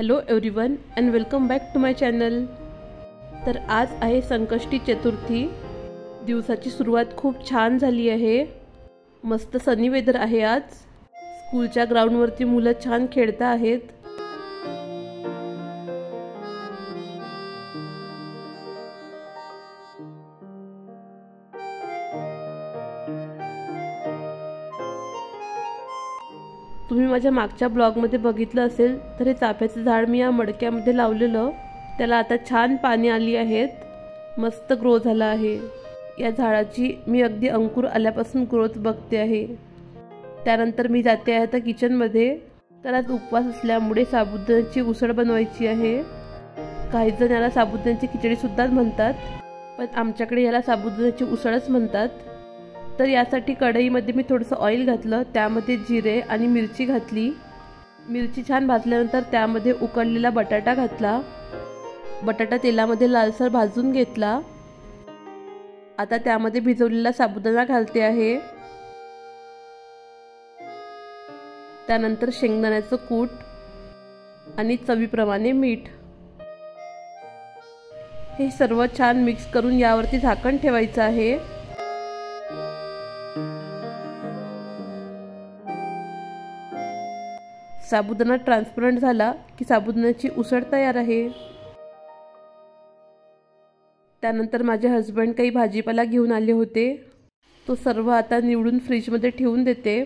Hello everyone and welcome back to my channel. तर आज आहे संकष्टी चतुर्थी। दिवसाची सुरुवात खूप छान झाली आहे। मस्त सनी वेदर आहे आज। स्कूलच्या ग्राउंडवरती मुलं छान खेळता आहेत। तुम्ही माझ्या मागच्या ब्लॉगमध्ये बघितलं असेल तर हे चाफ्याचं झाड मी या मडक्यामध्ये लावलेलं, त्याला आता छान पाणी आली आहेत। मस्त ग्रो झाला आहे। या झाडाची मी अगदी अंकुर आल्यापासून ग्रोथ बघते आहे। त्यानंतर मी जाते आहे आता किचनमध्ये। तर आज उपवास असल्यामुळे साबुदाण्याची उसळ बनवायची आहे। काही जण याला साबुदाण्याची खिचडी सुद्धा म्हणतात, पण आमच्याकडे याला साबुदाण्याची उसळच म्हणतात। तर यासाठी कढईमध्ये मी थोडंसं ऑइल घातलं, त्यामध्ये जिरे आणि मिरची घातली। मिरची छान भाजल्यानंतर त्यामध्ये उकडलेला बटाटा घातला। बटाटा तेलामध्ये लालसर भाजून घेतला। आता त्यामध्ये भिजवलेला साबुदाणा घालते आहे। त्यानंतर शेंगदाण्याचं कूट आणि चवीप्रमाणे मीठ हे सर्व छान मिक्स करून यावरती झाकण ठेवायचं आहे। साबुदाणा ट्रान्सपरंट झाला की साबुदाण्याची उसळ तयार आहे। त्यानंतर माझे हस्बंड काही भाजीपाला घेऊन आले होते, तो सर्व आता निवडून फ्रीजमध्ये ठेवून देते।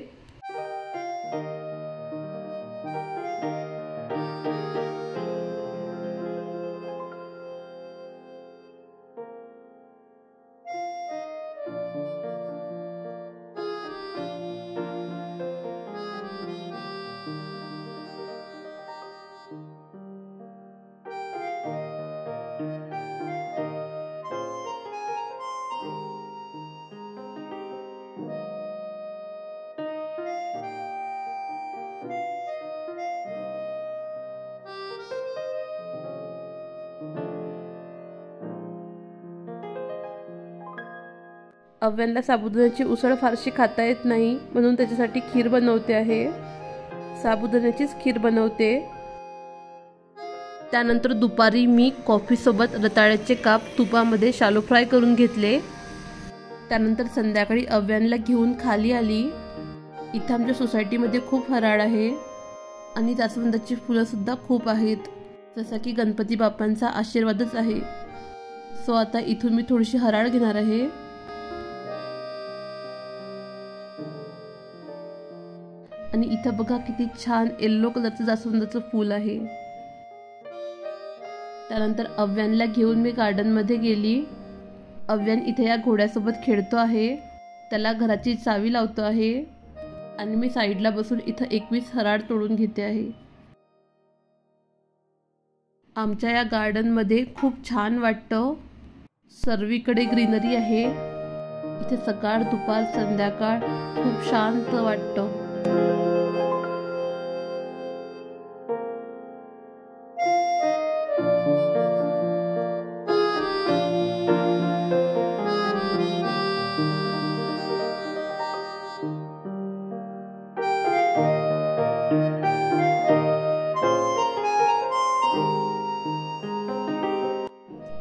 अव्यांना साबुदाण्याची उसळ फारशी खाता येत नाही, म्हणून त्याच्यासाठी खीर बनवते आहे। साबुदाण्याचीच खीर बनवते। त्यानंतर दुपारी मी कॉफी सोबत रताळ्याचे काप तुपामध्ये शालो फ्राय करून घेतले। त्यानंतर संध्याकाळी अव्यांना घेऊन खाली आली। इथं आमच्या सोसायटीमध्ये खूप हराळ आहे आणि जास्वंदाची फुलं सुद्धा खूप आहेत, जसं की गणपती बाप्पांचा आशीर्वादच आहे। सो आता इथून मी थोडीशी हराळ घेणार आहे। आणि इथं बघा किती छान येलो कलरचं जास्वंदाचं फूल आहे। त्यानंतर अव्यांना घेऊन मी गार्डनमध्ये गेली। अव्यान इथे या घोड्यासोबत खेळतो आहे, त्याला घराची चावी लावतो आहे आणि मी साईडला बसून इथं 21 हराळ तोडून घेते आहे। आमच्या या गार्डनमध्ये खूप छान वाटतं, सर्वीकडे ग्रीनरी आहे। इथे सकाळ दुपार संध्याकाळ खूप शांत वाटतं।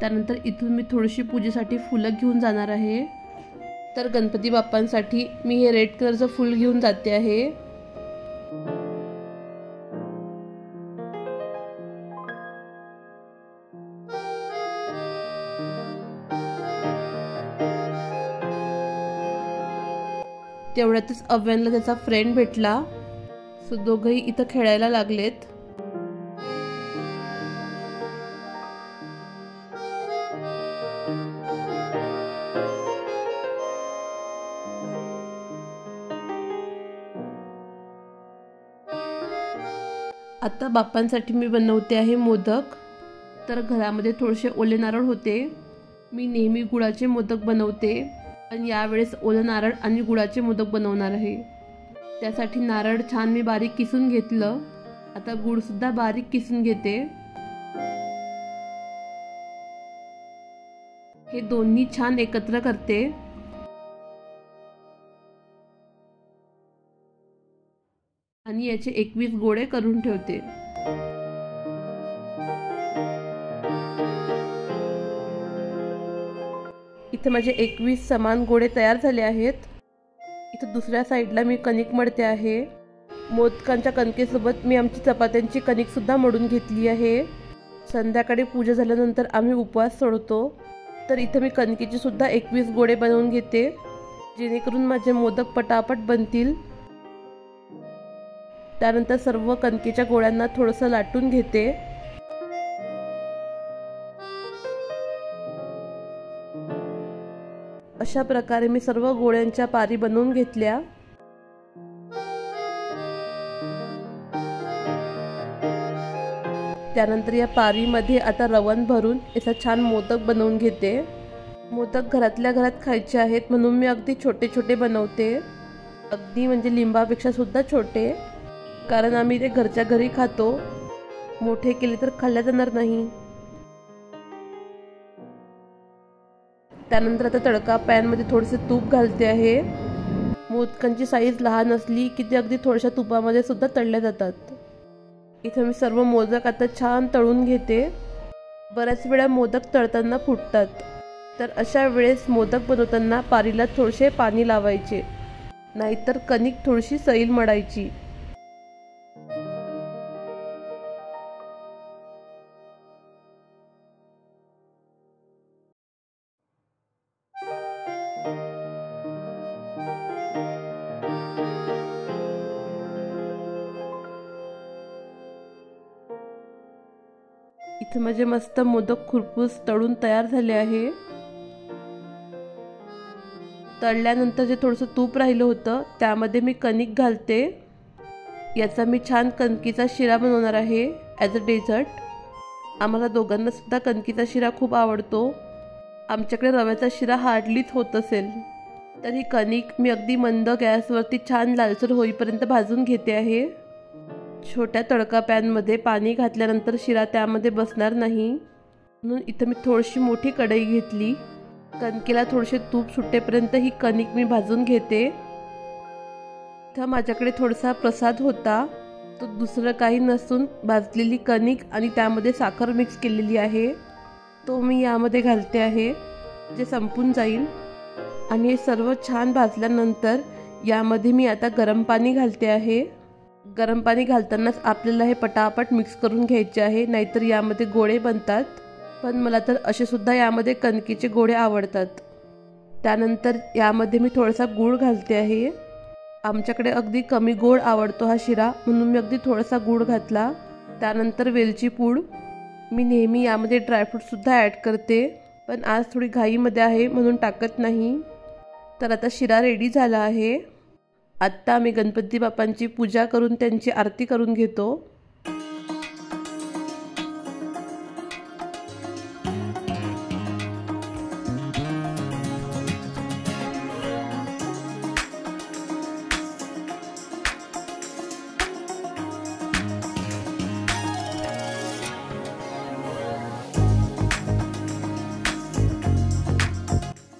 त्यानंतर इथून मी थोडीशी पूजेसाठी फुलं घेऊन जाणार आहे। तर गणपती बाप्पांसाठी मी हे रेड कलरचं फूल घेऊन जाते आहे। तेवढ्यातच अव्यांना त्याचा फ्रेंड भेटला, सो दोघंही इथं खेळायला लागलेत। आता बाप्पांसाठी मी बनवते आहे मोदक। तर घरामध्ये थोडेसे ओले नारळ होते, मी नेहमी गुळाचे मोदक बनवते, पण यावेळेस ओले नारळ आणि गुळाचे मोदक बनवणार आहे। त्यासाठी नारळ छान मी बारीक किसून घेतलं, आता गुळ सुद्धा बारीक किसून घेते। हे दोन्ही छान एकत्र करते। आणि याचे 21 गोळे करून ठेवते। इथे माझे 21 समान गोळे तयार झाले आहेत। इथे दुसऱ्या साईडला मी कणिक मळते आहे। मोदकांच्या कणकेसोबत मी आमची चपात्यांची कणिक सुद्धा मळून घेतली आहे। संध्याकाळी पूजा झाल्यानंतर आम्ही उपवास सोडतो, तर इथे मी कणकेचे सुद्धा 21 गोळे बनवून घेते, जेणेकरून माझे मोदक पटापट बनतील। त्यानंतर सर्व कणकेच्या गोळ्यांना थोडंसं लाटून घेते। अशा प्रकारे मी सर्व गोळ्यांच्या पारी बनवून घेतल्या। त्यानंतर या पारीमध्ये आता रवण भरून याचा छान मोदक बनवून घेते। मोदक घरातल्या घरात खायचे आहेत म्हणून मी अगदी छोटे छोटे बनवते, अगदी म्हणजे लिंबापेक्षा सुद्धा छोटे, कारण आम्ही ते घरच्या घरी खातो, मोठे केले तर खाल्ले जाणार नाही। त्यानंतर आता तडका पॅनमध्ये थोडेसे तूप घालते आहे। मोदकांची साईज लहान असली की ते अगदी थोड्याशा तुपामध्ये सुद्धा तळल्या जातात। इथे मी सर्व मोदक आता छान तळून घेते। बऱ्याच वेळा मोदक तळताना फुटतात, तर अशा वेळेस मोदक बनवताना पारीला थोडेसे पाणी लावायचे, नाहीतर कणिक थोडीशी सैल मळायची। इथे माझे मस्त मोदक खुरपूस तळून तयार झाले आहे। तळल्यानंतर जे थोडंसं तूप राहिलं होतं त्यामध्ये मी कणिक घालते। याचा मी छान कणकीचा शिरा बनवणार आहे ॲज अ डेझर्ट। आम्हाला दोघांना सुद्धा कणकीचा शिरा खूप आवडतो। आमच्याकडे रव्याचा शिरा हार्डलीच होत असेल, तर ही कणिक मी अगदी मंद गॅसवरती छान लालसर होईपर्यंत भाजून घेते आहे। छोट्या तडका पॅनमध्ये पाणी घातल्यानंतर शिरा त्यामध्ये बसणार नाही, म्हणून इथं मी थोडीशी मोठी कढई घेतली। कणकेला थोडेसे तूप सुटेपर्यंत ही कणिक मी भाजून घेते। इथं माझ्याकडे थोडासा प्रसाद होता, तो दुसरं काही नसून भाजलेली कणिक आणि त्यामध्ये साखर मिक्स केलेली आहे, तो मी यामध्ये घालते आहे, जे संपून जाईल। आणि हे सर्व छान भाजल्यानंतर यामध्ये मी आता गरम पाणी घालते आहे। गरम पाणी घालतानाच आपल्याला हे पटापट मिक्स करून घ्यायचे आहे, नाहीतर यामध्ये गोळे बनतात। पण मला तर असे सुद्धा यामध्ये कणकेचे गोळे आवडतात। त्यानंतर यामध्ये मी थोडासा गूळ घालते आहे। आमच्याकडे अगदी कमी गोड आवडतो हा शिरा, म्हणून मी अगदी थोडासा गूळ घातला। त्यानंतर वेलची पूड, मी नेहमी यामध्ये ड्रायफ्रूट सुद्धा ॲड करते, पण आज थोडी घाईमध्ये आहे म्हणून टाकत नाही। तर आता शिरा रेडी झाला आहे। आत्ता आम्ही गणपती बाप्पांची पूजा करून त्यांची आरती करून घेतो।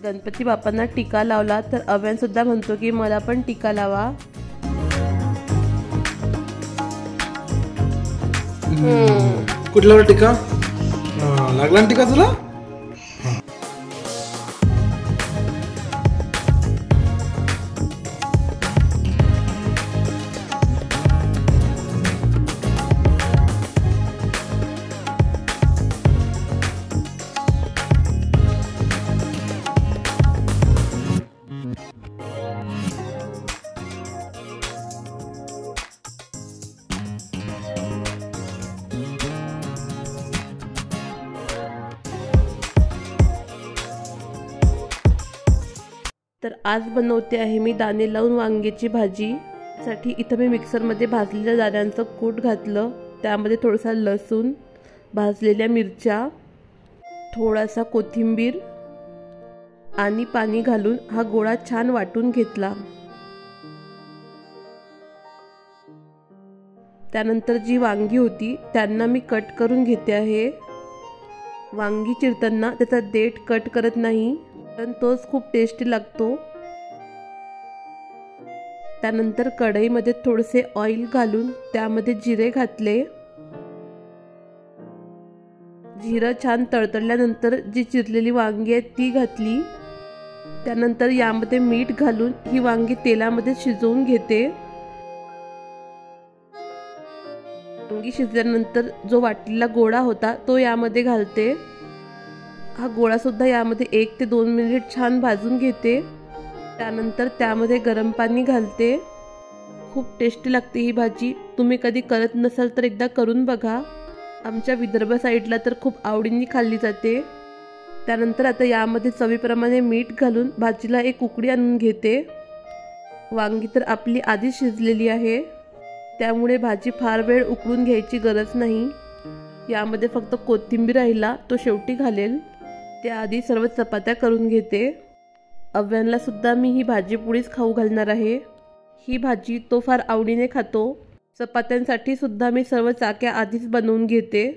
गणपती बाप्पांना टीका लावला तर अव्यान सुद्धा म्हणतो की मला पण टीका लावा। कुठला टीका लागला टीका तुला? तर आज बनवते आहे मी दाणे लावून वांग्याची भाजी। साठी इथं मी मिक्सरमध्ये भाजलेल्या दाण्यांचं कूट घातलं, त्यामध्ये थोडासा लसूण, भाजलेल्या मिरच्या, थोडासा कोथिंबीर आणि पाणी घालून हा गोळा छान वाटून घेतला। त्यानंतर जी वांगी होती त्यांना मी कट करून घेते आहे। वांगी चिरताना त्याचा देठ कट करत नाही, पण तोच खूप टेस्टी लागतो। त्यानंतर कढईमध्ये थोडेसे ऑइल घालून त्यामध्ये जिरे घातले। जिरं छान तळतळल्यानंतर जी चिरलेली वांगी आहेत ती घातली। त्यानंतर यामध्ये मीठ घालून ही वांगी तेलामध्ये शिजवून घेते। वांगी शिजल्यानंतर जो वाटलेला गोळा होता तो यामध्ये घालते। हा गोळा सुद्धा यामध्ये 1 ते 2 मिनिट छान भाजून घेते। त्यानंतर त्यामध्ये गरम पाणी घालते। खूप टेस्टी लागते ही भाजी। तुम्ही कधी करत नसाल तर एकदा करून बघा। आमच्या विदर्भ साईडला तर खूप आवडीने खाल्ली जाते। त्यानंतर आता यामध्ये चवीप्रमाणे मीठ घालून भाजीला एक उकळी आणून घेते। वांगी तर आपली आधी शिजलेली आहे, त्यामुळे भाजी फार वेळ उकळून घ्यायची गरज नाही। यामध्ये फक्त कोथिंबीर राहिला तो शेवटी घालेल। त्याआधी सर्व चपात्या करून घेते। अव्यांना सुद्धा मी ही भाजी पोळीच खाऊ घालणार आहे। ही भाजी तो फार आवडीने खातो। चपात्यांसाठी सुद्धा मी सर्व चाक्या आधीच बनवून घेते,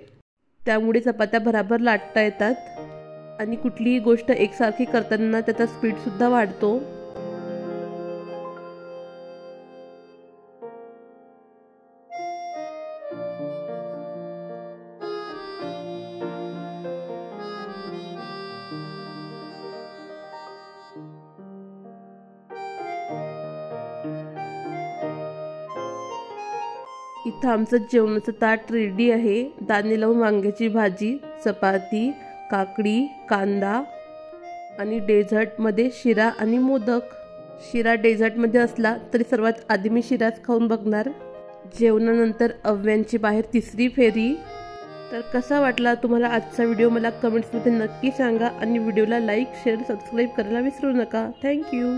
त्यामुळे चपात्या बराबर लाटता येतात आणि कुठलीही गोष्ट एकसारखी करताना त्याचा स्पीड सुद्धा वाढतो। इथं आमचं जेवणाचं ताट रेडी आहे। दाणे लावून वांग्याची भाजी, चपाती, काकडी, कांदा आणि डेझर्टमध्ये शिरा आणि मोदक। शिरा डेझर्टमध्ये असला तरी सर्वात आधी मी शिराच खाऊन बघणार। जेवणानंतर अव्यांची बाहेर तिसरी फेरी। तर कसा वाटला तुम्हाला आजचा व्हिडिओ मला कमेंट्समध्ये नक्की सांगा आणि व्हिडिओला लाईक, शेअर, सबस्क्राईब करायला विसरू नका। थँक्यू।